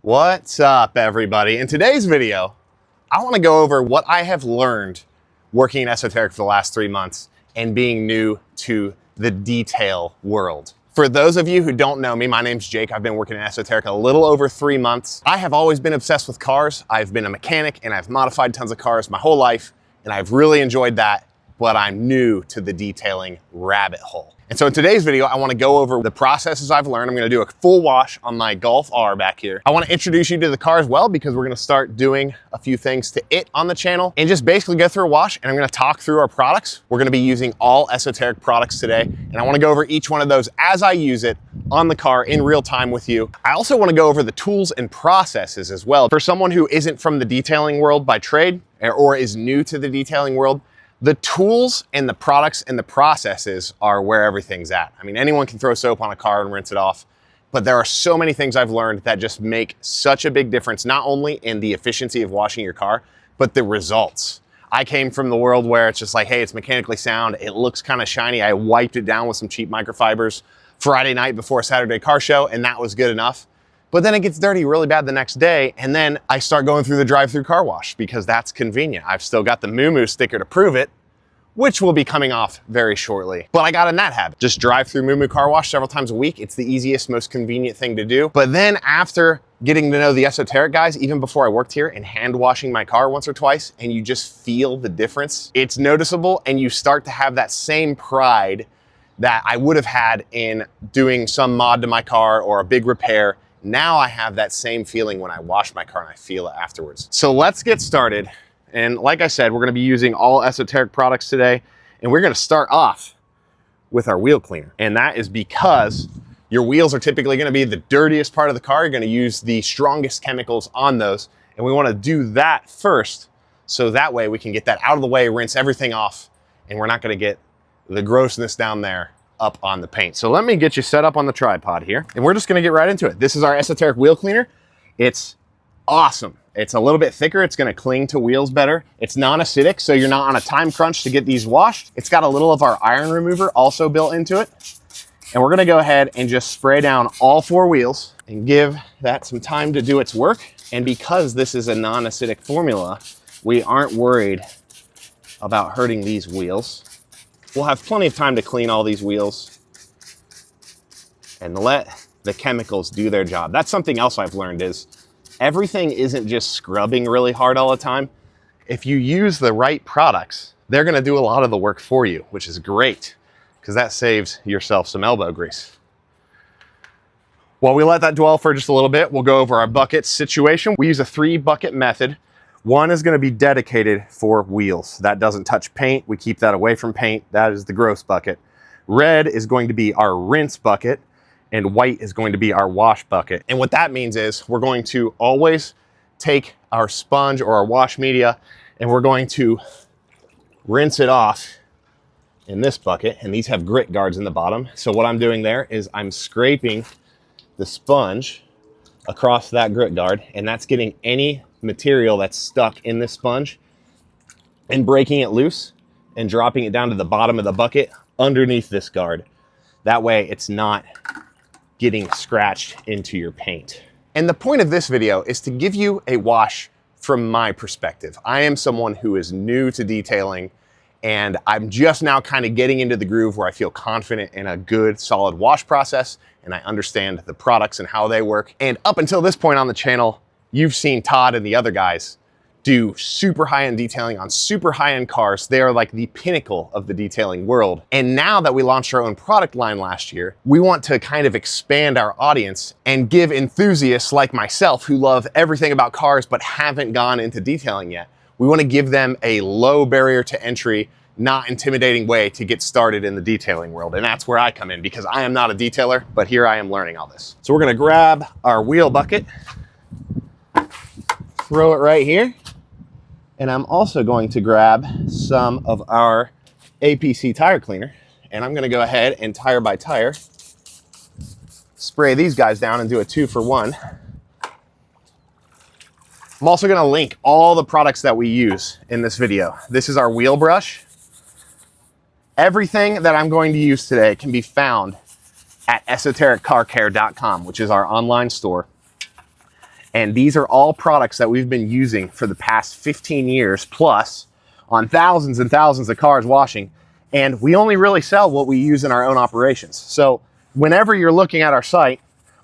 What's up, everybody? In today's video, I want to go over what I have learned working in Esoteric for the last 3 months and being new to the detail world. For those of you who don't know me, my name's Jake. I've been working in Esoteric a little over 3 months. I have always been obsessed with cars. I've been a mechanic and I've modified tons of cars my whole life, and I've really enjoyed that, but I'm new to the detailing rabbit hole. And so in today's video, I want to go over the processes I've learned. I'm going to do a full wash on my Golf R back here. I want to introduce you to the car as well, because we're going to start doing a few things to it on the channel and just basically go through a wash. And I'm going to talk through our products. We're going to be using all Esoteric products today. And I want to go over each one of those as I use it on the car in real time with you. I also want to go over the tools and processes as well. For someone who isn't from the detailing world by trade or is new to the detailing world, the tools and the products and the processes are where everything's at. I mean, anyone can throw soap on a car and rinse it off, but there are so many things I've learned that just make such a big difference, not only in the efficiency of washing your car, but the results. I came from the world where it's just like, hey, it's mechanically sound, it looks kind of shiny. I wiped it down with some cheap microfibers Friday night before a Saturday car show, and that was good enough. But then it gets dirty really bad the next day, and then I start going through the drive-through car wash because that's convenient. I've still got the Moo Moo sticker to prove it, which will be coming off very shortly. But I got in that habit. Just drive through Moo Moo car wash several times a week. It's the easiest, most convenient thing to do. But then after getting to know the Esoteric guys, even before I worked here, and hand washing my car once or twice, and you just feel the difference, it's noticeable, and you start to have that same pride that I would have had in doing some mod to my car or a big repair. Now I have that same feeling when I wash my car and I feel it afterwards. So let's get started. And like I said, we're going to be using all Esoteric products today. And we're going to start off with our wheel cleaner. And that is because your wheels are typically going to be the dirtiest part of the car. You're going to use the strongest chemicals on those. And we want to do that first, so that way we can get that out of the way, rinse everything off, and we're not going to get the grossness down there up on the paint. So let me get you set up on the tripod here, and we're just going to get right into it. This is our Esoteric wheel cleaner. It's awesome. It's a little bit thicker. It's going to cling to wheels better. It's non-acidic, so you're not on a time crunch to get these washed. It's got a little of our iron remover also built into it. And we're going to go ahead and just spray down all 4 wheels and give that some time to do its work. And because this is a non-acidic formula, we aren't worried about hurting these wheels. We'll have plenty of time to clean all these wheels and let the chemicals do their job. That's something else I've learned, is everything isn't just scrubbing really hard all the time. If you use the right products, they're going to do a lot of the work for you, which is great because that saves yourself some elbow grease. While we let that dwell for just a little bit, we'll go over our bucket situation. We use a 3-bucket method. One is going to be dedicated for wheels. That doesn't touch paint. We keep that away from paint. That is the gross bucket. Red is going to be our rinse bucket, and white is going to be our wash bucket. And what that means is we're going to always take our sponge or our wash media, and we're going to rinse it off in this bucket. And these have grit guards in the bottom. So what I'm doing there is I'm scraping the sponge across that grit guard, and that's getting any material that's stuck in this sponge and breaking it loose and dropping it down to the bottom of the bucket underneath this guard. That way it's not getting scratched into your paint. And the point of this video is to give you a wash from my perspective. I am someone who is new to detailing, and I'm just now kind of getting into the groove where I feel confident in a good, solid wash process, and I understand the products and how they work. And up until this point on the channel, you've seen Todd and the other guys do super high-end detailing on super high-end cars. They are like the pinnacle of the detailing world. And now that we launched our own product line last year, we want to kind of expand our audience and give enthusiasts like myself who love everything about cars but haven't gone into detailing yet, we want to give them a low barrier to entry, not intimidating way to get started in the detailing world. And that's where I come in, because I am not a detailer, but here I am learning all this. So we're going to grab our wheel bucket, throw it right here. And I'm also going to grab some of our APC tire cleaner, and I'm going to go ahead and tire by tire spray these guys down and do a 2-for-1. I'm also going to link all the products that we use in this video. This is our wheel brush. Everything that I'm going to use today can be found at esotericcarcare.com, which is our online store. And these are all products that we've been using for the past 15 years plus on thousands and thousands of cars washing. And we only really sell what we use in our own operations. So whenever you're looking at our site,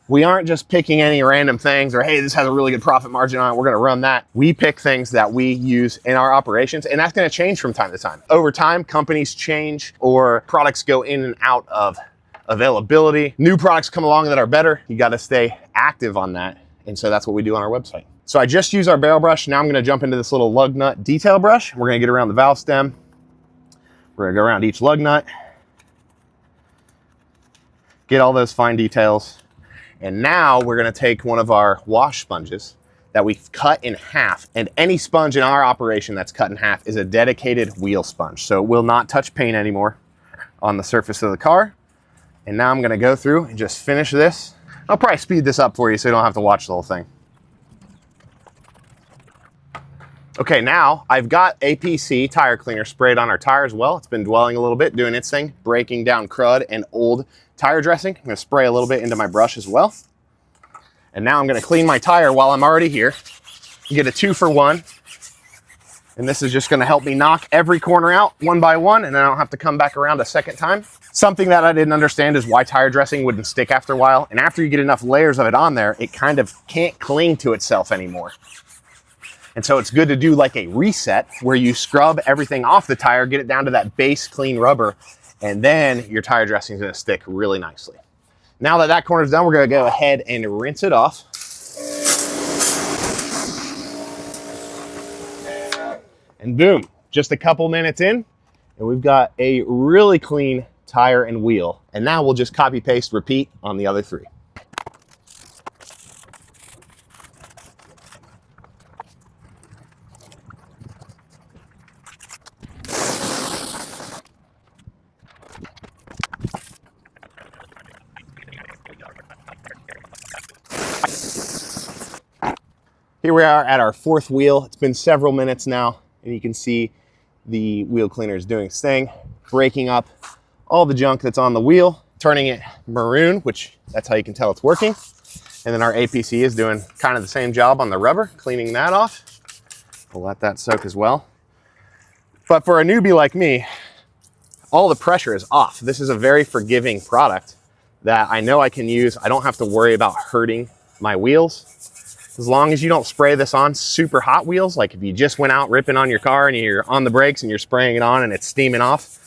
we aren't just picking any random things or, hey, this has a really good profit margin on it, we're gonna run that. We pick things that we use in our operations, and that's gonna change from time to time. Over time, companies change or products go in and out of availability. New products come along that are better. You gotta stay active on that. And so that's what we do on our website. So I just used our barrel brush. Now I'm gonna jump into this little lug nut detail brush. We're gonna get around the valve stem. We're gonna go around each lug nut, get all those fine details. And now we're gonna take one of our wash sponges that we've cut in half. And any sponge in our operation that's cut in half is a dedicated wheel sponge. So it will not touch paint anymore on the surface of the car. And now I'm gonna go through and just finish this. I'll probably speed this up for you so you don't have to watch the whole thing. Okay, now I've got APC tire cleaner sprayed on our tire as well. It's been dwelling a little bit, doing its thing, breaking down crud and old tire dressing. I'm gonna spray a little bit into my brush as well. And now I'm gonna clean my tire while I'm already here. You get a 2-for-1. And this is just gonna help me knock every corner out one by one, and I don't have to come back around a second time. Something that I didn't understand is why tire dressing wouldn't stick after a while. And after you get enough layers of it on there, it kind of can't cling to itself anymore. And so it's good to do like a reset where you scrub everything off the tire, get it down to that base clean rubber, and then your tire dressing is gonna stick really nicely. Now that that corner's done, we're gonna go ahead and rinse it off. And boom, just a couple minutes in, and we've got a really clean tire and wheel. And now we'll just copy, paste, repeat on the other 3. Here we are at our 4th wheel. It's been several minutes now, and you can see the wheel cleaner is doing its thing, breaking up all the junk that's on the wheel, turning it maroon, which that's how you can tell it's working. And then our APC is doing kind of the same job on the rubber, cleaning that off. We'll let that soak as well. But for a newbie like me, all the pressure is off. This is a very forgiving product that I know I can use. I don't have to worry about hurting my wheels. As long as you don't spray this on super hot wheels, like if you just went out ripping on your car and you're on the brakes and you're spraying it on and it's steaming off,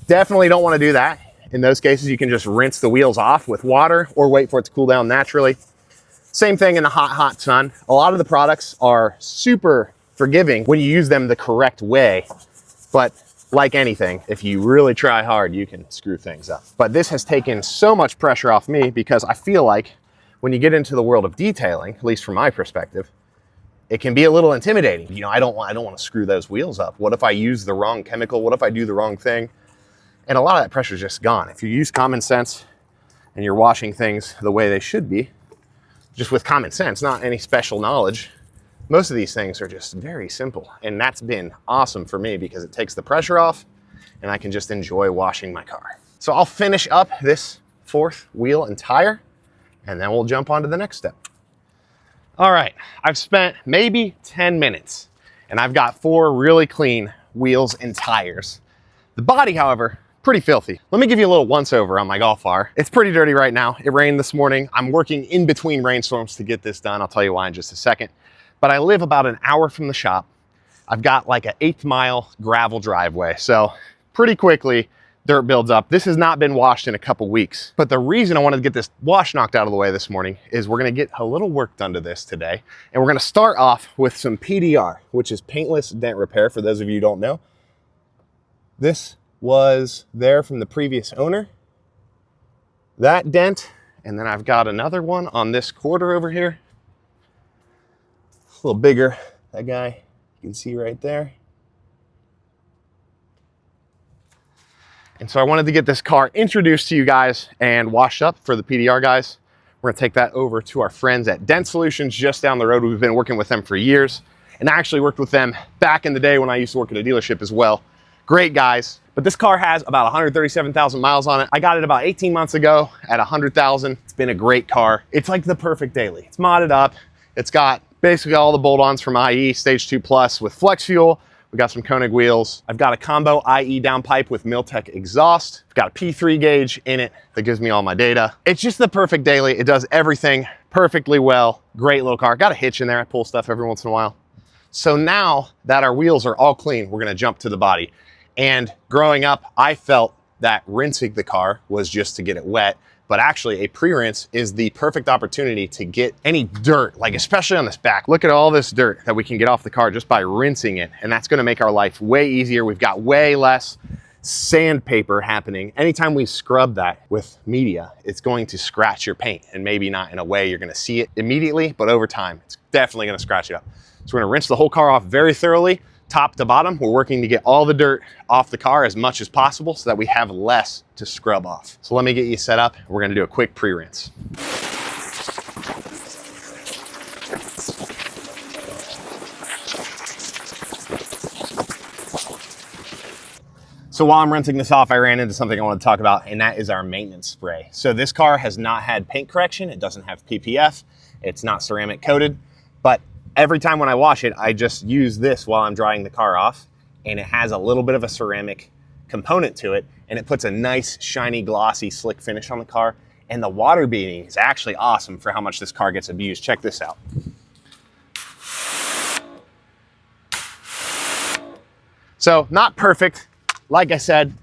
definitely don't want to do that. In those cases, you can just rinse the wheels off with water or wait for it to cool down naturally. Same thing in the hot sun. A lot of the products are super forgiving when you use them the correct way, but like anything, if you really try hard, you can screw things up. But this has taken so much pressure off me because I feel like when you get into the world of detailing, at least from my perspective, it can be a little intimidating. You know, I don't want to screw those wheels up. What if I use the wrong chemical? What if I do the wrong thing? And a lot of that pressure is just gone. If you use common sense and you're washing things the way they should be, just with common sense, not any special knowledge, most of these things are just very simple. And that's been awesome for me because it takes the pressure off and I can just enjoy washing my car. So I'll finish up this 4th wheel and tire, and then we'll jump on to the next step. All right, I've spent maybe 10 minutes and I've got 4 really clean wheels and tires. The body, however, pretty filthy. Let me give you a little once over on my Golf R. It's pretty dirty right now. It rained this morning. I'm working in between rainstorms to get this done. I'll tell you why in just a second. But I live about an hour from the shop. I've got like an 1/8 mile gravel driveway. So pretty quickly, dirt builds up. This has not been washed in a couple weeks. But the reason I wanted to get this wash knocked out of the way this morning is we're gonna get a little work done to this today. And we're gonna start off with some PDR, which is paintless dent repair, for those of you who don't know. This was there from the previous owner. That dent, and then I've got another one on this quarter over here. A little bigger, that guy, you can see right there. And so I wanted to get this car introduced to you guys and washed up for the PDR guys. We're gonna take that over to our friends at Dent Solutions just down the road. We've been working with them for years, and I actually worked with them back in the day when I used to work at a dealership as well. Great guys. But this car has about 137,000 miles on it. I got it about 18 months ago at 100,000. It's been a great car. It's like the perfect daily. It's modded up. It's got basically all the bolt-ons from IE Stage 2 Plus with flex fuel. We got some Koenig wheels. I've got a combo IE downpipe with Miltech exhaust. I've got a P3 gauge in it that gives me all my data. It's just the perfect daily. It does everything perfectly well. Great little car. Got a hitch in there. I pull stuff every once in a while. So now that our wheels are all clean, we're gonna jump to the body. And growing up, I felt that rinsing the car was just to get it wet, but actually a pre-rinse is the perfect opportunity to get any dirt, like especially on this back. Look at all this dirt that we can get off the car just by rinsing it. And that's gonna make our life way easier. We've got way less sandpaper happening. Anytime we scrub that with media, it's going to scratch your paint, and maybe not in a way you're gonna see it immediately, but over time, it's definitely gonna scratch it up. So we're gonna rinse the whole car off very thoroughly, top to bottom. We're working to get all the dirt off the car as much as possible so that we have less to scrub off. So let me get you set up. We're gonna do a quick pre-rinse. So while I'm rinsing this off, I ran into something I want to talk about, and that is our maintenance spray. So this car has not had paint correction. It doesn't have PPF. It's not ceramic coated, but every time when I wash it, I just use this while I'm drying the car off, and it has a little bit of a ceramic component to it, and it puts a nice, shiny, glossy, slick finish on the car. And the water beading is actually awesome for how much this car gets abused. Check this out. So not perfect. Like I said,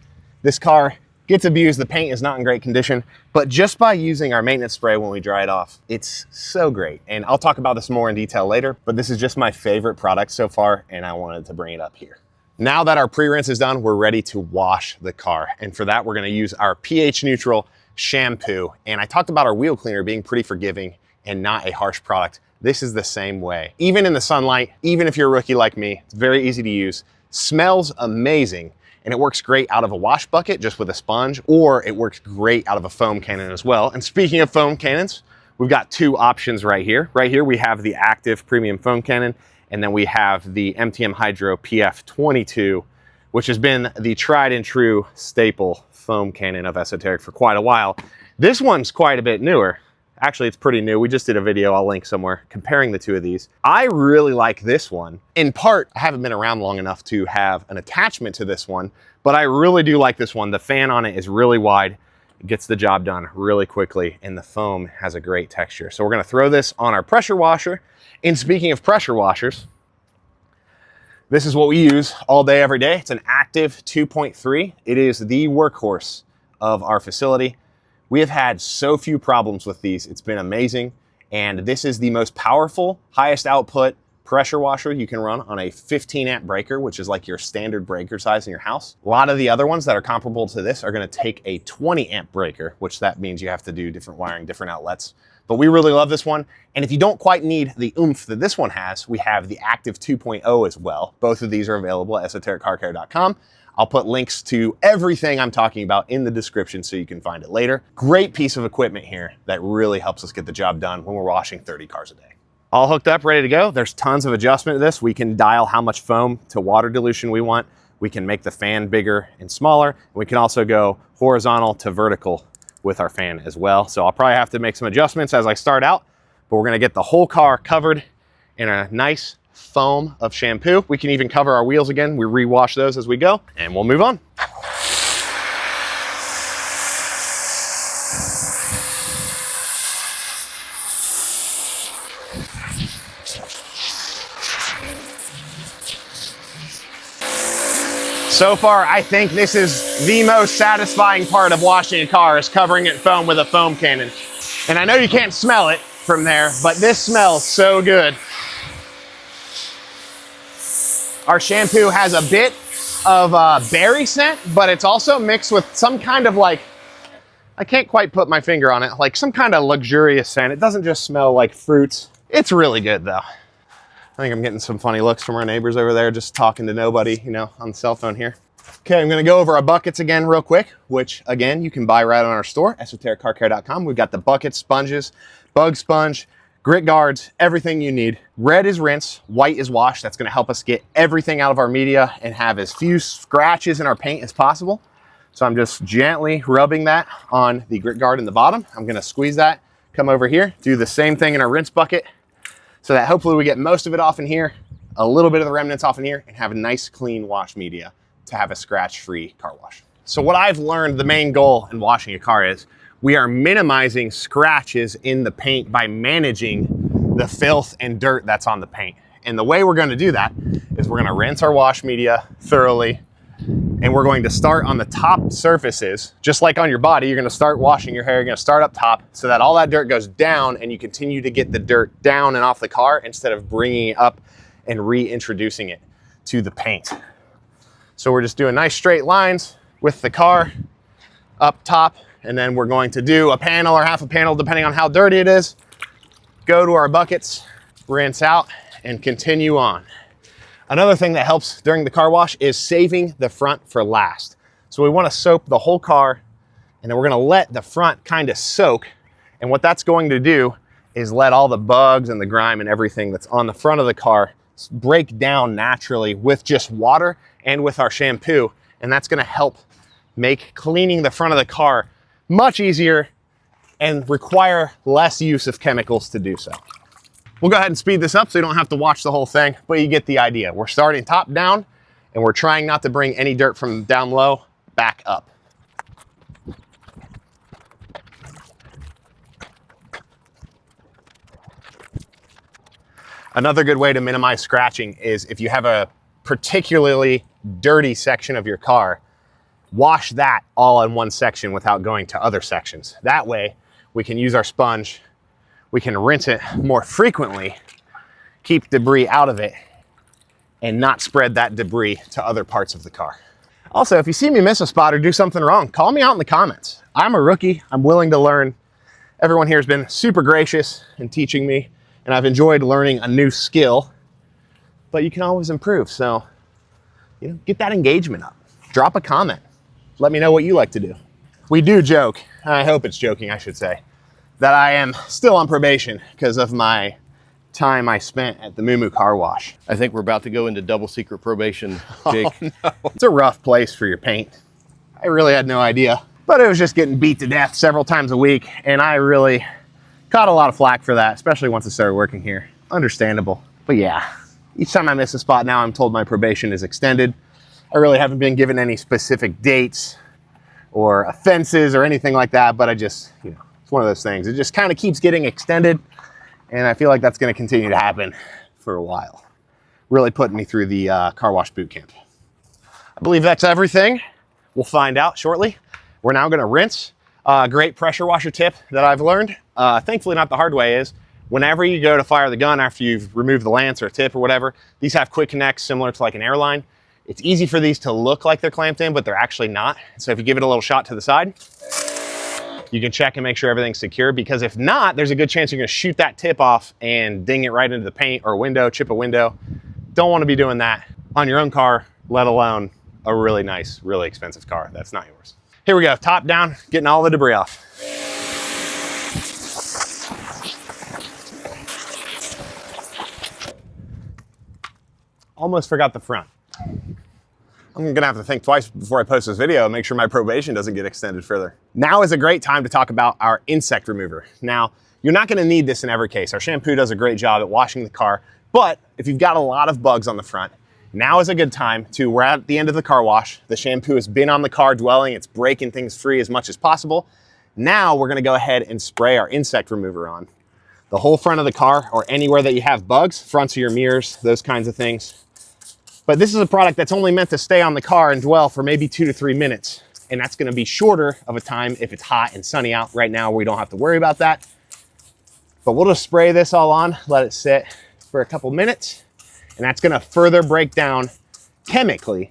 this car gets abused. The paint is not in great condition, but just by using our maintenance spray when we dry it off, it's so great. And I'll talk about this more in detail later, but this is just my favorite product so far, and I wanted to bring it up here. Now that our pre-rinse is done, we're ready to wash the car. And for that, we're gonna use our pH neutral shampoo. And I talked about our wheel cleaner being pretty forgiving and not a harsh product. This is the same way. Even in the sunlight, even if you're a rookie like me, it's very easy to use, smells amazing. And it works great out of a wash bucket just with a sponge, or it works great out of a foam cannon as well. And speaking of foam cannons, we've got two options right here. Right here we have the active premium foam cannon, and then we have the MTM Hydro PF22, which has been the tried and true staple foam cannon of Esoteric for quite a while. This one's quite a bit newer. Actually, it's pretty new. We just did a video, I'll link somewhere, comparing the two of these. I really like this one. In part, I haven't been around long enough to have an attachment to this one, but I really do like this one. The fan on it is really wide. It gets the job done really quickly, and the foam has a great texture. So we're gonna throw this on our pressure washer. And speaking of pressure washers, this is what we use all day, every day. It's an active 2.3. It is the workhorse of our facility. We have had so few problems with these. It's been amazing. And this is the most powerful, highest output pressure washer you can run on a 15 amp breaker, which is like your standard breaker size in your house. A lot of the other ones that are comparable to this are gonna take a 20 amp breaker, which that means you have to do different wiring, different outlets. But we really love this one. And if you don't quite need the oomph that this one has, we have the Active 2.0 as well. Both of these are available at esotericcarcare.com. I'll put links to everything I'm talking about in the description so you can find it later. Great piece of equipment here that really helps us get the job done when we're washing 30 cars a day. All hooked up, ready to go. There's tons of adjustment to this. We can dial how much foam to water dilution we want. We can make the fan bigger and smaller. We can also go horizontal to vertical with our fan as well. So I'll probably have to make some adjustments as I start out, but we're gonna get the whole car covered in a nice foam of shampoo. We can even cover our wheels again. We rewash those as we go, and we'll move on. So far, I think this is the most satisfying part of washing a car, is covering it in foam with a foam cannon. And I know you can't smell it from there, but this smells so good. Our shampoo has a bit of berry scent, but it's also mixed with some kind of like, I can't quite put my finger on it, like some kind of luxurious scent. It doesn't just smell like fruits. It's really good though. I think I'm getting some funny looks from our neighbors over there, just talking to nobody, you know, on the cell phone here. Okay, I'm gonna go over our buckets again real quick, which again, you can buy right on our store, esotericcarcare.com. We've got the buckets, sponges, bug sponge, grit guards, everything you need. Red is rinse, white is wash. That's gonna help us get everything out of our media and have as few scratches in our paint as possible. So I'm just gently rubbing that on the grit guard in the bottom. I'm gonna squeeze that, come over here, do the same thing in our rinse bucket. so that hopefully we get most of it off in here, a little bit of the remnants off in here, and have a nice clean wash media to have a scratch-free car wash. So what I've learned the main goal in washing a car is we are minimizing scratches in the paint by managing the filth and dirt that's on the paint. And the way we're going to do that is we're going to rinse our wash media thoroughly, and we're going to start on the top surfaces. Just like on your body, you're going to start washing your hair, you're going to start up top so that all that dirt goes down and you continue to get the dirt down and off the car instead of bringing it up and reintroducing it to the paint. So we're just doing nice straight lines with the car up top, and then we're going to do a panel or half a panel depending on how dirty it is. Go to our buckets, rinse out, and continue on. Another thing that helps during the car wash is saving the front for last. So we want to soap the whole car, and then we're going to let the front kind of soak. And what that's going to do is let all the bugs and the grime and everything that's on the front of the car break down naturally with just water and with our shampoo. And that's going to help make cleaning the front of the car much easier and require less use of chemicals to do so. We'll go ahead and speed this up so you don't have to watch the whole thing, but you get the idea. We're starting top down, and we're trying not to bring any dirt from down low back up. Another good way to minimize scratching is if you have a particularly dirty section of your car, wash that all in one section without going to other sections. That way, we can use our sponge, we can rinse it more frequently, keep debris out of it, and not spread that debris to other parts of the car. Also, if you see me miss a spot or do something wrong, call me out in the comments. I'm a rookie, I'm willing to learn. Everyone here has been super gracious in teaching me, and I've enjoyed learning a new skill, but you can always improve. So, get that engagement up. Drop a comment. Let me know what you like to do. We do joke, I hope it's joking, I should say, that I am still on probation because of my time I spent at the Moo Moo car wash. I think we're about to go into double secret probation, Jake. Oh, no. It's a rough place for your paint. I really had no idea, but it was just getting beat to death several times a week, and I really caught a lot of flack for that, especially once I started working here. Understandable. But yeah, each time I miss a spot now, I'm told my probation is extended. I really haven't been given any specific dates or offenses or anything like that, but I just, it's one of those things. It just kind of keeps getting extended, and I feel like that's going to continue to happen for a while. Really putting me through the car wash boot camp. I believe that's everything. We'll find out shortly. We're now going to rinse. Great pressure washer tip that I've learned, thankfully not the hard way, is whenever you go to fire the gun after you've removed the lance or a tip or whatever, these have quick connects similar to like an airline. It's easy for these to look like they're clamped in, but they're actually not. So if you give it a little shot to the side, you can check and make sure everything's secure, because if not, there's a good chance you're gonna shoot that tip off and ding it right into the paint or window, chip a window. Don't wanna be doing that on your own car, let alone a really nice, really expensive car that's not yours. Here we go, top down, getting all the debris off. Almost forgot the front. I'm gonna have to think twice before I post this video and make sure my probation doesn't get extended further. Now is a great time to talk about our insect remover. Now, you're not gonna need this in every case. Our shampoo does a great job at washing the car, but if you've got a lot of bugs on the front, now is a good time to, we're at the end of the car wash, the shampoo has been on the car dwelling, it's breaking things free as much as possible. Now we're gonna go ahead and spray our insect remover on the whole front of the car or anywhere that you have bugs, fronts of your mirrors, those kinds of things. But this is a product that's only meant to stay on the car and dwell for maybe 2 to 3 minutes. And that's gonna be shorter of a time if it's hot and sunny out. Right now, we don't have to worry about that. But we'll just spray this all on, let it sit for a couple minutes. And that's gonna further break down chemically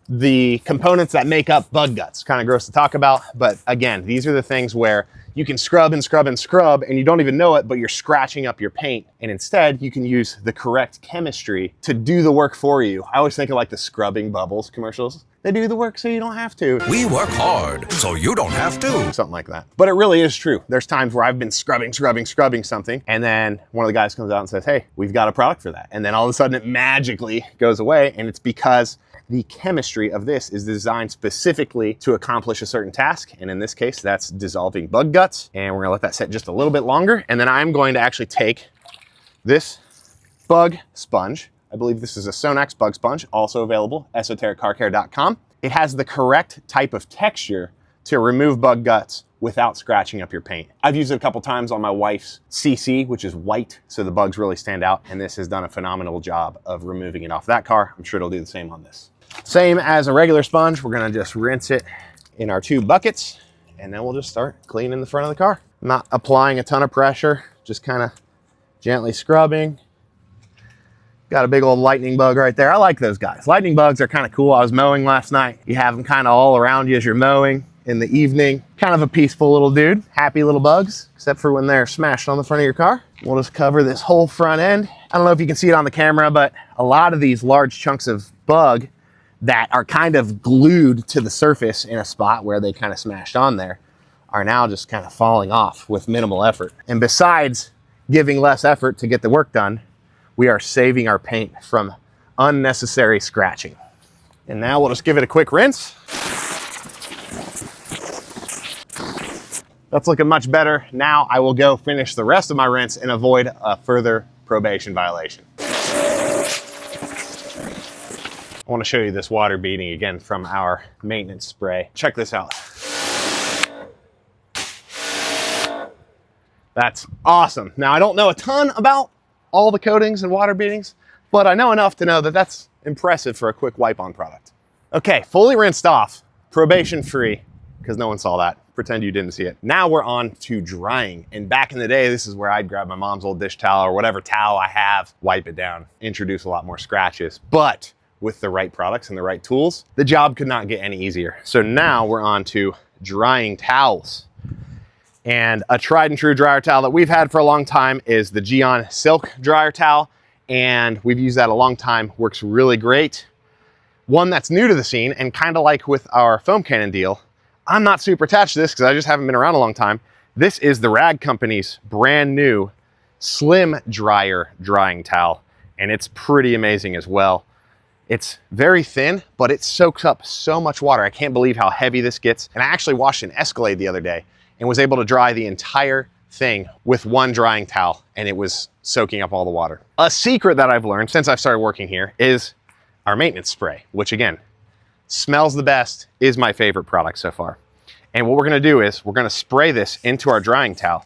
the components that make up bug guts. Kind of gross to talk about, but again, these are the things where you can scrub and scrub and scrub and you don't even know it, but you're scratching up your paint. And instead you can use the correct chemistry to do the work for you. I always think of like the scrubbing bubbles commercials. They do the work so you don't have to. We work hard so you don't have to. Something like that. But it really is true. There's times where I've been scrubbing something, and then one of the guys comes out and says, hey, we've got a product for that. And then all of a sudden it magically goes away, and it's because the chemistry of this is designed specifically to accomplish a certain task. And in this case, that's dissolving bug guts. And we're gonna let that sit just a little bit longer. And then I'm going to actually take this bug sponge. I believe this is a SONAX bug sponge, also available, esotericcarcare.com. It has the correct type of texture to remove bug guts without scratching up your paint. I've used it a couple times on my wife's CC, which is white, so the bugs really stand out, and this has done a phenomenal job of removing it off that car. I'm sure it'll do the same on this. Same as a regular sponge, we're gonna just rinse it in our 2 buckets, and then we'll just start cleaning the front of the car. Not applying a ton of pressure, just kind of gently scrubbing. Got a big old lightning bug right there. I like those guys. Lightning bugs are kind of cool. I was mowing last night. You have them kind of all around you as you're mowing in the evening. Kind of a peaceful little dude. Happy little bugs, except for when they're smashed on the front of your car. We'll just cover this whole front end. I don't know if you can see it on the camera, but a lot of these large chunks of bug that are kind of glued to the surface in a spot where they kind of smashed on there are now just kind of falling off with minimal effort. And besides giving less effort to get the work done, we are saving our paint from unnecessary scratching. And now we'll just give it a quick rinse. That's looking much better. Now I will go finish the rest of my rinse and avoid a further probation violation. I want to show you this water beading again from our maintenance spray. Check this out. That's awesome. Now I don't know a ton about all the coatings and water beadings, but I know enough to know that that's impressive for a quick wipe on product. Okay, fully rinsed off, probation free, because no one saw that. Pretend you didn't see it. Now we're on to drying. And back in the day, this is where I'd grab my mom's old dish towel or whatever towel I have, wipe it down, introduce a lot more scratches. But with the right products and the right tools, the job could not get any easier. So now we're on to drying towels. And a tried and true dryer towel that we've had for a long time is the Gyeon silk dryer towel. And we've used that a long time, works really great. One that's new to the scene, and kind of like with our foam cannon deal, I'm not super attached to this because I just haven't been around a long time. This is the Rag Company's brand new slim dryer drying towel. And it's pretty amazing as well. It's very thin, but it soaks up so much water. I can't believe how heavy this gets. And I actually washed an Escalade the other day and was able to dry the entire thing with one drying towel, and it was soaking up all the water. A secret that I've learned since I've started working here is our maintenance spray, which again, smells the best, is my favorite product so far. And what we're gonna do is we're gonna spray this into our drying towel,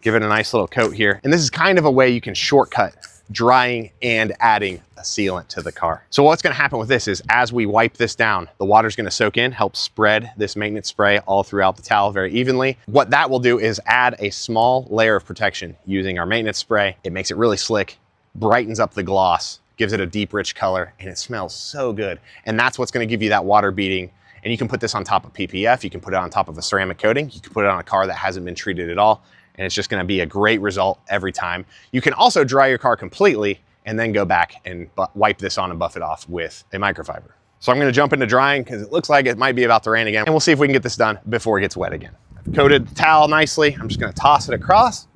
give it a nice little coat here. And this is kind of a way you can shortcut drying and adding a sealant to the car. So what's gonna happen with this is as we wipe this down, the water's gonna soak in, help spread this maintenance spray all throughout the towel very evenly. What that will do is add a small layer of protection using our maintenance spray. It makes it really slick, brightens up the gloss, gives it a deep, rich color, and it smells so good. And that's what's gonna give you that water beading. And you can put this on top of PPF, you can put it on top of a ceramic coating, you can put it on a car that hasn't been treated at all, and it's just gonna be a great result every time. You can also dry your car completely and then go back and wipe this on and buff it off with a microfiber. So I'm gonna jump into drying because it looks like it might be about to rain again, and we'll see if we can get this done before it gets wet again. I've coated the towel nicely. I'm just gonna toss it across.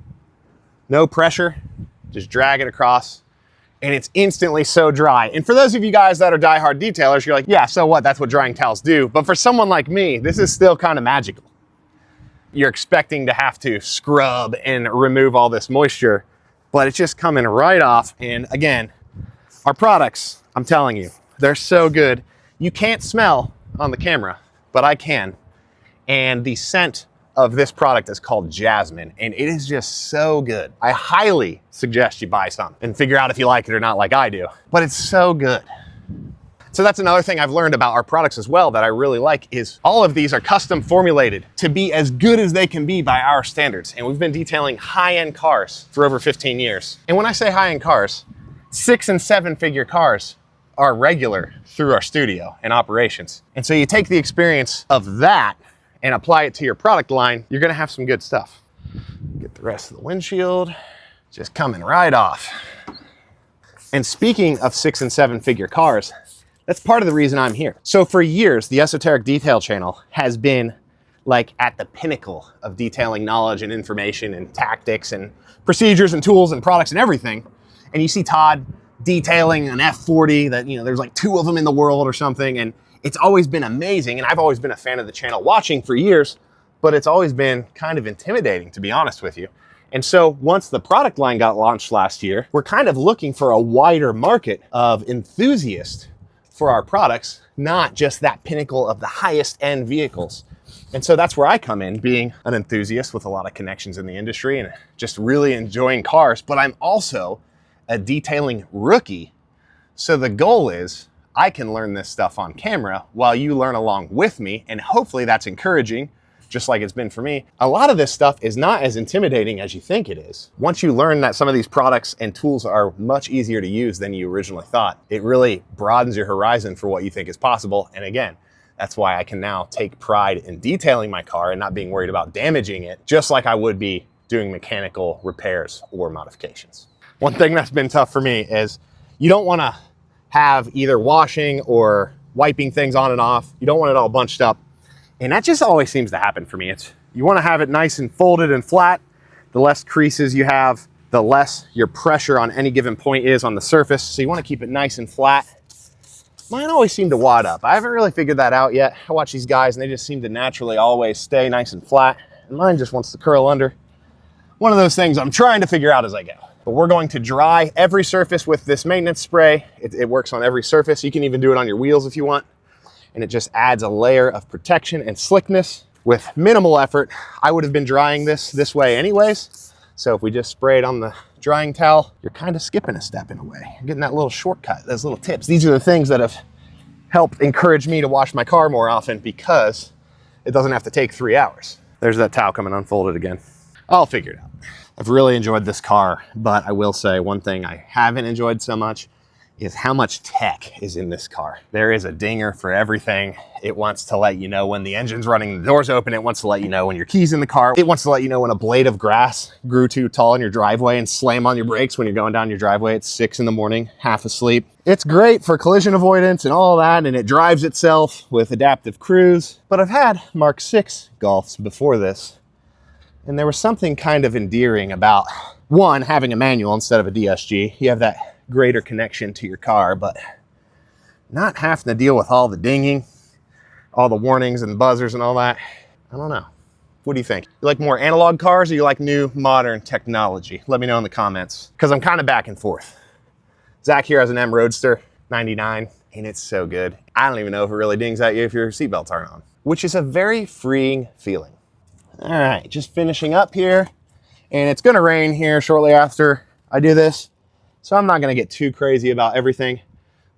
No pressure, just drag it across, and it's instantly so dry. And for those of you guys that are diehard detailers, you're like, yeah, so what? That's what drying towels do. But for someone like me, this is still kind of magical. You're expecting to have to scrub and remove all this moisture, but it's just coming right off. And again, our products, I'm telling you, they're so good. You can't smell on the camera, but I can. And the scent of this product is called Jasmine, and it is just so good. I highly suggest you buy some and figure out if you like it or not like I do, but it's so good. So that's another thing I've learned about our products as well that I really like is all of these are custom formulated to be as good as they can be by our standards. And we've been detailing high-end cars for over 15 years. And when I say high-end cars, 6- and 7-figure cars are regular through our studio and operations. And so you take the experience of that and apply it to your product line, you're gonna have some good stuff. Get the rest of the windshield, just coming right off. And speaking of 6- and 7-figure cars, that's part of the reason I'm here. So for years, the Esoteric Detail channel has been like at the pinnacle of detailing knowledge and information and tactics and procedures and tools and products and everything. And you see Todd detailing an F40 that, you know, there's like 2 of them in the world or something. And it's always been amazing. And I've always been a fan of the channel watching for years, but it's always been kind of intimidating, to be honest with you. And so once the product line got launched last year, we're kind of looking for a wider market of enthusiasts for our products, not just that pinnacle of the highest end vehicles. And so that's where I come in, being an enthusiast with a lot of connections in the industry and just really enjoying cars, but I'm also a detailing rookie. So the goal is I can learn this stuff on camera while you learn along with me, and hopefully that's encouraging, just like it's been for me. A lot of this stuff is not as intimidating as you think it is. Once you learn that some of these products and tools are much easier to use than you originally thought, it really broadens your horizon for what you think is possible. And again, that's why I can now take pride in detailing my car and not being worried about damaging it, just like I would be doing mechanical repairs or modifications. One thing that's been tough for me is you don't want to have either washing or wiping things on and off. You don't want it all bunched up. And that just always seems to happen for me. You want to have it nice and folded and flat. The less creases you have, the less your pressure on any given point is on the surface. So you want to keep it nice and flat. Mine always seem to wad up. I haven't really figured that out yet. I watch these guys and they just seem to naturally always stay nice and flat. And mine just wants to curl under. One of those things I'm trying to figure out as I go. But we're going to dry every surface with this maintenance spray. It works on every surface. You can even do it on your wheels if you want. And it just adds a layer of protection and slickness with minimal effort. I would have been drying this way anyways. So if we just spray it on the drying towel, you're kind of skipping a step in a way. You're getting that little shortcut, those little tips. These are the things that have helped encourage me to wash my car more often because it doesn't have to take 3 hours. There's that towel coming unfolded again. I'll figure it out. I've really enjoyed this car, but I will say one thing I haven't enjoyed so much is how much tech is in this car. There is a dinger for everything. It wants to let you know when the engine's running, the door's open. It wants to let you know when your key's in the car. It wants to let you know when a blade of grass grew too tall in your driveway and slam on your brakes when you're going down your driveway at 6 in the morning, half asleep. It's great for collision avoidance and all that, and it drives itself with adaptive cruise. But I've had Mark 6 Golfs before this, and there was something kind of endearing about, one, having a manual instead of a DSG. You have that greater connection to your car, but not having to deal with all the dinging, all the warnings and buzzers and all that. I don't know. What do you think? You like more analog cars or you like new modern technology? Let me know in the comments, because I'm kind of back and forth. Zach here has an M Roadster 99 and it's so good. I don't even know if it really dings at you if your seatbelts aren't on, which is a very freeing feeling. All right, just finishing up here, and it's gonna rain here shortly after I do this. So I'm not gonna get too crazy about everything,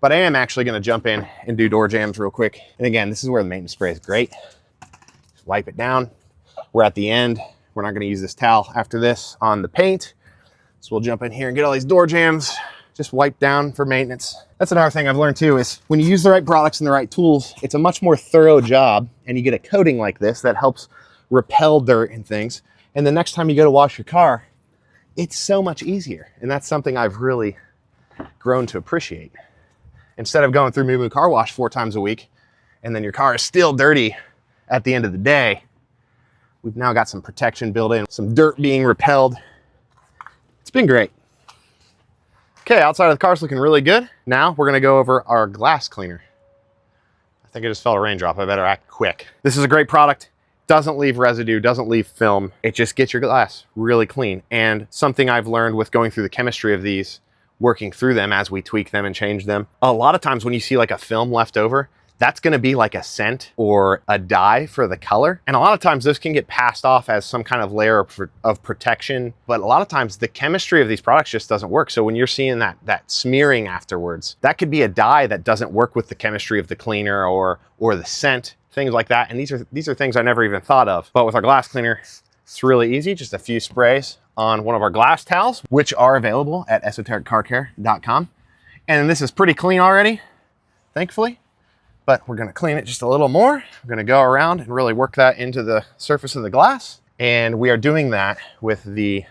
but I am actually gonna jump in and do door jams real quick. And again, this is where the maintenance spray is great. Just wipe it down. We're at the end. We're not gonna use this towel after this on the paint. So we'll jump in here and get all these door jams just wiped down for maintenance. That's another thing I've learned too, is when you use the right products and the right tools, it's a much more thorough job, and you get a coating like this that helps repel dirt and things. And the next time you go to wash your car, it's so much easier. And that's something I've really grown to appreciate. Instead of going through Moo Moo Car Wash 4 times a week, and then your car is still dirty at the end of the day, we've now got some protection built in, some dirt being repelled. It's been great. Okay, outside of the car's looking really good. Now we're gonna go over our glass cleaner. I think I just felt a raindrop. I better act quick. This is a great product. Doesn't leave residue, doesn't leave film. It just gets your glass really clean. And something I've learned with going through the chemistry of these, working through them as we tweak them and change them, a lot of times when you see like a film left over, that's gonna be like a scent or a dye for the color. And a lot of times those can get passed off as some kind of layer of protection. But a lot of times the chemistry of these products just doesn't work. So when you're seeing that smearing afterwards, that could be a dye that doesn't work with the chemistry of the cleaner or the scent, things like that. And these are things I never even thought of. But with our glass cleaner, it's really easy. Just a few sprays on one of our glass towels, which are available at esotericcarcare.com. And this is pretty clean already, thankfully. But we're gonna clean it just a little more. We're gonna go around and really work that into the surface of the glass. And we are doing that with the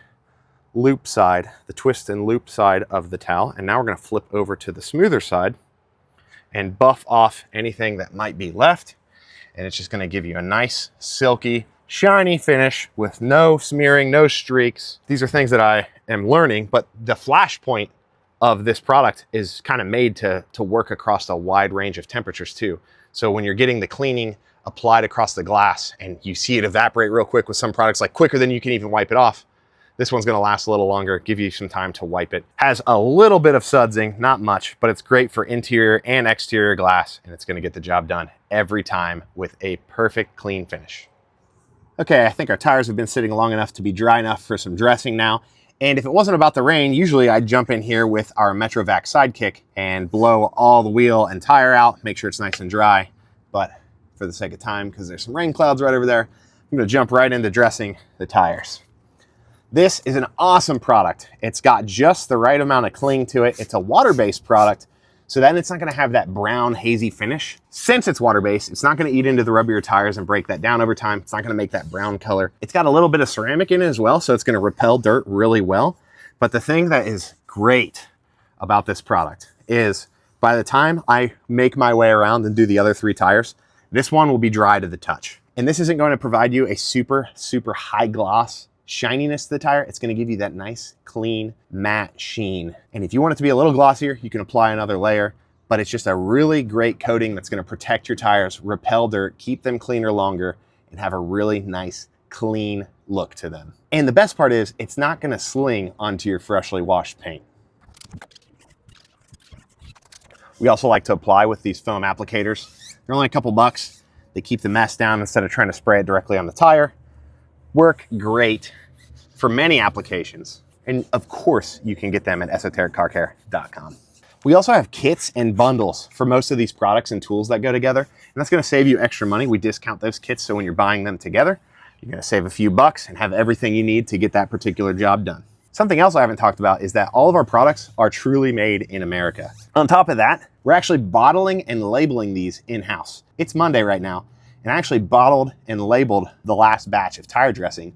loop side, the twist and loop side of the towel. And now we're gonna flip over to the smoother side and buff off anything that might be left. And it's just gonna give you a nice, silky, shiny finish with no smearing, no streaks. These are things that I am learning, but the flash point of this product is kind of made to work across a wide range of temperatures too. So when you're getting the cleaning applied across the glass and you see it evaporate real quick with some products, like quicker than you can even wipe it off, This one's gonna last a little longer, give you some time to wipe it. Has a little bit of sudsing, not much, but it's great for interior and exterior glass, and it's gonna get the job done every time with a perfect clean finish. Okay, I think our tires have been sitting long enough to be dry enough for some dressing now. And if it wasn't about the rain, usually I'd jump in here with our Metrovac Sidekick and blow all the wheel and tire out, make sure it's nice and dry. But for the sake of time, because there's some rain clouds right over there, I'm gonna jump right into dressing the tires. This is an awesome product. It's got just the right amount of cling to it. It's a water-based product, so then it's not gonna have that brown, hazy finish. Since it's water-based, it's not gonna eat into the rub of your tires and break that down over time. It's not gonna make that brown color. It's got a little bit of ceramic in it as well, so it's gonna repel dirt really well. But the thing that is great about this product is by the time I make my way around and do the other 3 tires, this one will be dry to the touch. And this isn't going to provide you a super, super high gloss shininess to the tire. It's going to give you that nice, clean, matte sheen. And if you want it to be a little glossier, you can apply another layer, but it's just a really great coating that's going to protect your tires, repel dirt, keep them cleaner longer, and have a really nice, clean look to them. And the best part is it's not going to sling onto your freshly washed paint. We also like to apply with these foam applicators. They're only a couple bucks. They keep the mess down instead of trying to spray it directly on the tire. Work great for many applications. And of course, you can get them at esotericcarcare.com. We also have kits and bundles for most of these products and tools that go together. And that's gonna save you extra money. We discount those kits, so when you're buying them together, you're gonna save a few bucks and have everything you need to get that particular job done. Something else I haven't talked about is that all of our products are truly made in America. On top of that, we're actually bottling and labeling these in-house. It's Monday right now, and I actually bottled and labeled the last batch of tire dressing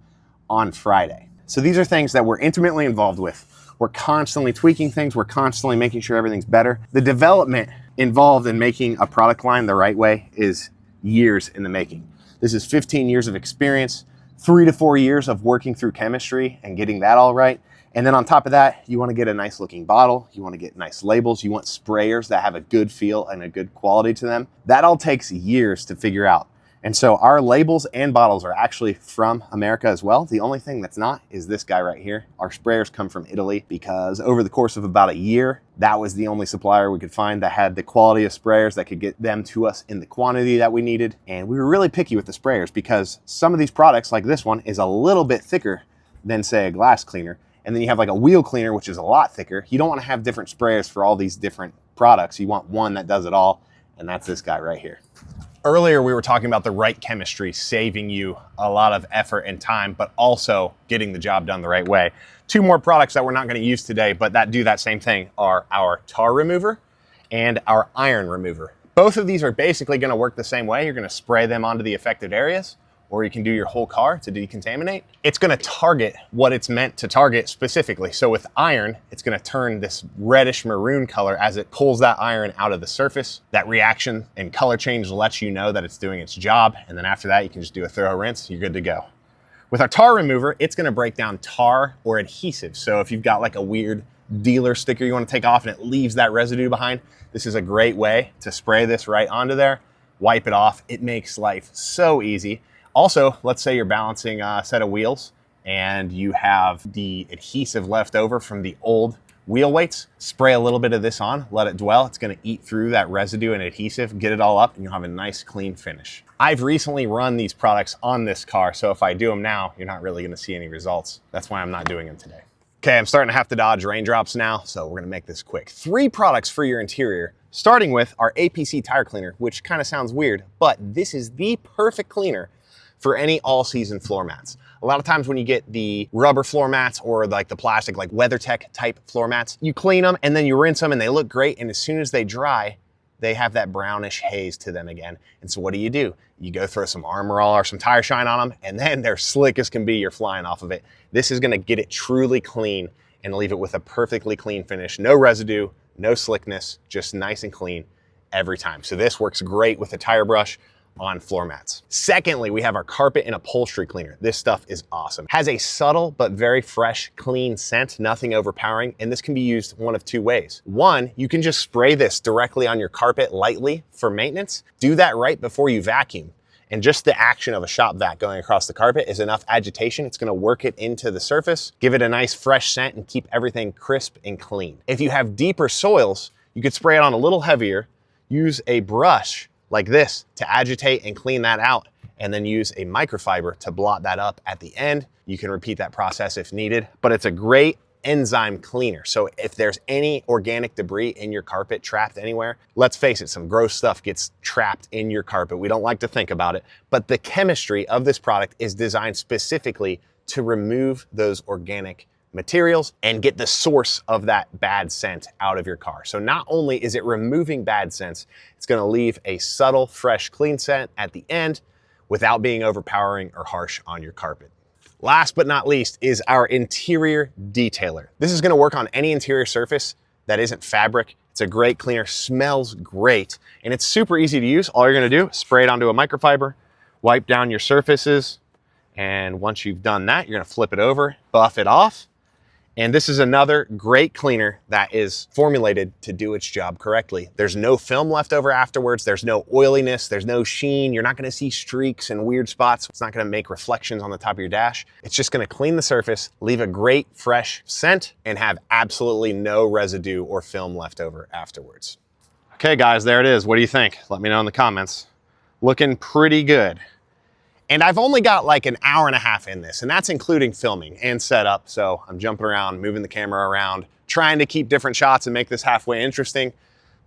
on Friday. So these are things that we're intimately involved with. We're constantly tweaking things. We're constantly making sure everything's better. The development involved in making a product line the right way is years in the making. This is 15 years of experience, 3 to 4 years of working through chemistry and getting that all right. And then on top of that, you want to get a nice looking bottle. You want to get nice labels. You want sprayers that have a good feel and a good quality to them. That all takes years to figure out. And so our labels and bottles are actually from America as well. The only thing that's not is this guy right here. Our sprayers come from Italy because over the course of about a year, that was the only supplier we could find that had the quality of sprayers that could get them to us in the quantity that we needed. And we were really picky with the sprayers because some of these products, like this one, is a little bit thicker than, say, a glass cleaner. And then you have like a wheel cleaner, which is a lot thicker. You don't want to have different sprayers for all these different products. You want one that does it all, and that's this guy right here. Earlier, we were talking about the right chemistry, saving you a lot of effort and time, but also getting the job done the right way. 2 more products that we're not going to use today, but that do that same thing are our tar remover and our iron remover. Both of these are basically going to work the same way. You're going to spray them onto the affected areas, or you can do your whole car to decontaminate. It's gonna target what it's meant to target specifically. So with iron, it's gonna turn this reddish maroon color as it pulls that iron out of the surface. That reaction and color change lets you know that it's doing its job. And then after that, you can just do a thorough rinse, you're good to go. With our tar remover, it's gonna break down tar or adhesive. So if you've got like a weird dealer sticker you wanna take off and it leaves that residue behind, this is a great way to spray this right onto there, wipe it off. It makes life so easy. Also, let's say you're balancing a set of wheels and you have the adhesive left over from the old wheel weights. Spray a little bit of this on, let it dwell. It's gonna eat through that residue and adhesive, get it all up, and you'll have a nice clean finish. I've recently run these products on this car, so if I do them now, you're not really gonna see any results. That's why I'm not doing them today. Okay, I'm starting to have to dodge raindrops now, so we're gonna make this quick. 3 products for your interior, starting with our APC tire cleaner, which kind of sounds weird, but this is the perfect cleaner for any all-season floor mats. A lot of times when you get the rubber floor mats or like the plastic, like WeatherTech type floor mats, you clean them and then you rinse them and they look great. And as soon as they dry, they have that brownish haze to them again. And so what do? You go throw some Armor All or some Tire Shine on them and then they're slick as can be, you're flying off of it. This is gonna get it truly clean and leave it with a perfectly clean finish. No residue, no slickness, just nice and clean every time. So this works great with a tire brush on floor mats. Secondly, we have our carpet and upholstery cleaner. This stuff is awesome. Has a subtle but very fresh, clean scent, nothing overpowering, and this can be used one of 2 ways. One, you can just spray this directly on your carpet lightly for maintenance. Do that right before you vacuum. And just the action of a shop vac going across the carpet is enough agitation. It's gonna work it into the surface, give it a nice fresh scent, and keep everything crisp and clean. If you have deeper soils, you could spray it on a little heavier, use a brush like this to agitate and clean that out, and then use a microfiber to blot that up at the end. You can repeat that process if needed, but it's a great enzyme cleaner. So if there's any organic debris in your carpet trapped anywhere, let's face it, some gross stuff gets trapped in your carpet. We don't like to think about it, but the chemistry of this product is designed specifically to remove those organic materials and get the source of that bad scent out of your car. So not only is it removing bad scents, it's gonna leave a subtle, fresh, clean scent at the end without being overpowering or harsh on your carpet. Last but not least is our interior detailer. This is gonna work on any interior surface that isn't fabric. It's a great cleaner, smells great, and it's super easy to use. All you're gonna do is spray it onto a microfiber, wipe down your surfaces, and once you've done that, you're gonna flip it over, buff it off. And this is another great cleaner that is formulated to do its job correctly. There's no film left over afterwards. There's no oiliness. There's no sheen. You're not gonna see streaks and weird spots. It's not gonna make reflections on the top of your dash. It's just gonna clean the surface, leave a great fresh scent, and have absolutely no residue or film left over afterwards. Okay guys, there it is. What do you think? Let me know in the comments. Looking pretty good. And I've only got like an hour and a half in this, and that's including filming and setup. So I'm jumping around, moving the camera around, trying to keep different shots and make this halfway interesting,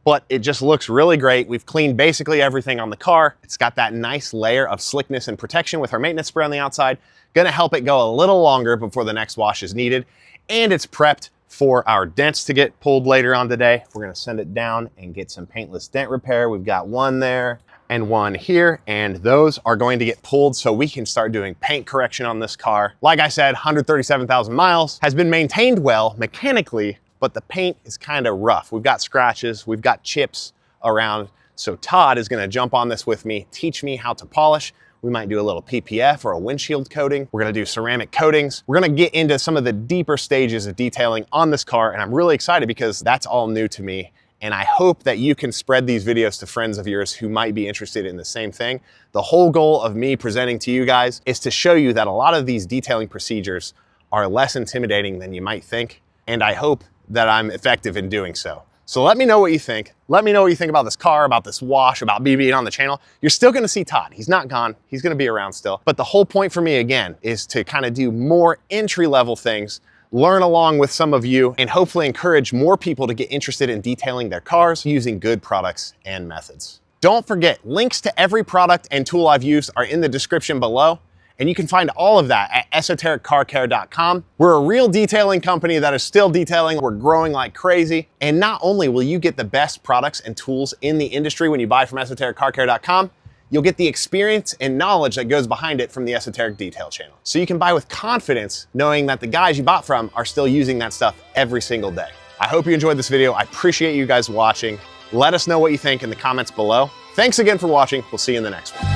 but it just looks really great. We've cleaned basically everything on the car. It's got that nice layer of slickness and protection with our maintenance spray on the outside. Gonna help it go a little longer before the next wash is needed. And it's prepped for our dents to get pulled later on today. We're gonna send it down and get some paintless dent repair. We've got one there and one here, and those are going to get pulled so we can start doing paint correction on this car. Like I said, 137,000 miles, has been maintained well mechanically, but the paint is kind of rough. We've got scratches, we've got chips around. So Todd is gonna jump on this with me, teach me how to polish. We might do a little PPF or a windshield coating. We're gonna do ceramic coatings. We're gonna get into some of the deeper stages of detailing on this car, and I'm really excited because that's all new to me. And I hope that you can spread these videos to friends of yours who might be interested in the same thing. The whole goal of me presenting to you guys is to show you that a lot of these detailing procedures are less intimidating than you might think. And I hope that I'm effective in doing so. So let me know what you think. Let me know what you think about this car, about this wash, about me being on the channel. You're still gonna see Todd. He's not gone. He's gonna be around still. But the whole point for me, again, is to kind of do more entry-level things, learn along with some of you, and hopefully encourage more people to get interested in detailing their cars using good products and methods. Don't forget, links to every product and tool I've used are in the description below, and you can find all of that at esotericcarcare.com. We're a real detailing company that is still detailing. We're growing like crazy. And not only will you get the best products and tools in the industry when you buy from esotericcarcare.com, you'll get the experience and knowledge that goes behind it from the Esoteric Detail channel. So you can buy with confidence knowing that the guys you bought from are still using that stuff every single day. I hope you enjoyed this video. I appreciate you guys watching. Let us know what you think in the comments below. Thanks again for watching. We'll see you in the next one.